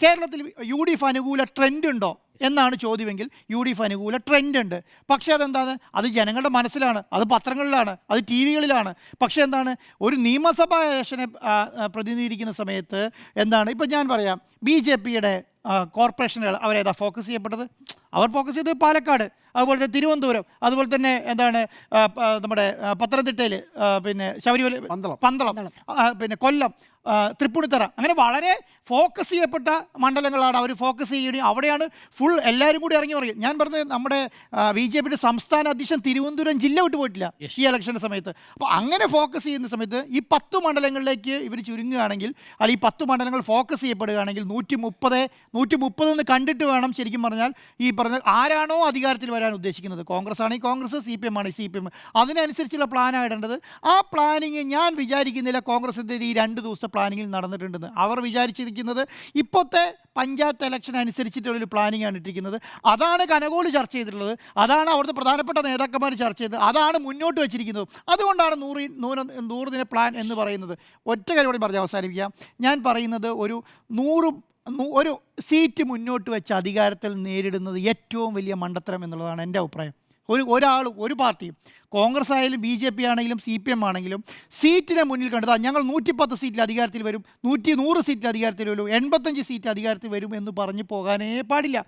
കേരളത്തിൽ UDF അനുകൂല trend ഉണ്ടോ എന്നാണ് ചോദ്യമെങ്കിൽ UDF അനുകൂല ട്രെൻഡ് ഉണ്ട്. പക്ഷേ അതെന്താണ്? അത് ജനങ്ങളുടെ മനസ്സിലാണ്, അത് പത്രങ്ങളിലാണ്, അത് TV-കളിലാണ്. പക്ഷേ എന്താണ്, ഒരു നിയമസഭാ ഇലക്ഷനെ പ്രതിനിധീകരിക്കുന്ന സമയത്ത് എന്താണ്, ഇപ്പം ഞാൻ പറയാം, BJP-യുടെ കോർപ്പറേഷനുകൾ അവരേതാ ഫോക്കസ് ചെയ്യപ്പെട്ടത്? അവർ ഫോക്കസ് ചെയ്തത് പാലക്കാട്, അതുപോലെ തന്നെ തിരുവനന്തപുരം, അതുപോലെ തന്നെ എന്താണ് നമ്മുടെ പത്തനംതിട്ടയിൽ, പിന്നെ ശബരിമല, പന്തളം, പിന്നെ കൊല്ലം, തൃപ്പൂണിത്തറ, അങ്ങനെ വളരെ ഫോക്കസ് ചെയ്യപ്പെട്ട മണ്ഡലങ്ങളാണ് അവർ ഫോക്കസ് ചെയ്യുകയും അവിടെയാണ് ഫുൾ എല്ലാവരും കൂടി ഇറങ്ങി പറയും. ഞാൻ പറഞ്ഞത് നമ്മുടെ BJP-യുടെ സംസ്ഥാന അധ്യക്ഷൻ തിരുവനന്തപുരം ജില്ല വിട്ടു പോയിട്ടില്ല ഈ ഇലക്ഷൻ്റെ സമയത്ത്. അപ്പോൾ അങ്ങനെ ഫോക്കസ് ചെയ്യുന്ന സമയത്ത് ഈ 10 മണ്ഡലങ്ങളിലേക്ക് ഇവർ ചുരുങ്ങുകയാണെങ്കിൽ, അല്ലെങ്കിൽ ഈ 10 മണ്ഡലങ്ങൾ ഫോക്കസ് ചെയ്യപ്പെടുകയാണെങ്കിൽ 130 എന്ന് കണ്ടിട്ട് വേണം ശരിക്കും പറഞ്ഞാൽ ഈ പറഞ്ഞ ആരാണോ അധികാരത്തിൽ വരാൻ ഉദ്ദേശിക്കുന്നത്, കോൺഗ്രസ് ആണെങ്കിൽ കോൺഗ്രസ്, CPM ആണെങ്കിൽ CPM, അതിനനുസരിച്ചുള്ള പ്ലാനാണ് ഇടേണ്ടത്. ആ പ്ലാനിങ് ഞാൻ വിചാരിക്കുന്നില്ല കോൺഗ്രസിൻ്റെ ഈ 2 ദിവസത്തെ പ്ലാനിങ്ങിൽ നടന്നിട്ടുണ്ടെന്ന്. അവർ വിചാരിച്ചിരിക്കുന്നത് ഇപ്പോഴത്തെ പഞ്ചായത്ത് ഇലക്ഷൻ അനുസരിച്ചിട്ടുള്ളൊരു പ്ലാനിങ്ങാണ് ഇട്ടിരിക്കുന്നത്. അതാണ് കനകോളി ചർച്ച ചെയ്തിട്ടുള്ളത്, അതാണ് അവിടുത്തെ പ്രധാനപ്പെട്ട നേതാക്കന്മാർ ചർച്ച ചെയ്തത്, അതാണ് മുന്നോട്ട് വെച്ചിരിക്കുന്നത്. അതുകൊണ്ടാണ് 100 ദിന പ്ലാൻ എന്ന് പറയുന്നത്. ഒറ്റ കാര്യം കൂടി പറഞ്ഞ് അവസാനിപ്പിക്കാം. ഞാൻ പറയുന്നത് ഒരു സീറ്റ് മുന്നോട്ട് വെച്ച് അധികാരത്തിൽ നേരിടുന്നത് ഏറ്റവും വലിയ മണ്ടത്തരം എന്നുള്ളതാണ് എൻ്റെ അഭിപ്രായം. ഒരു പാർട്ടിയും, കോൺഗ്രസ് ആയാലും BJP ആണെങ്കിലും CPM ആണെങ്കിലും, സീറ്റിനെ മുന്നിൽ കണ്ടത് ഞങ്ങൾ 110 സീറ്റിൽ അധികാരത്തിൽ വരും, 100 സീറ്റിൽ അധികാരത്തിൽ വരും, 85 സീറ്റ് അധികാരത്തിൽ വരും എന്ന് പറഞ്ഞു പോകാനേ പാടില്ല.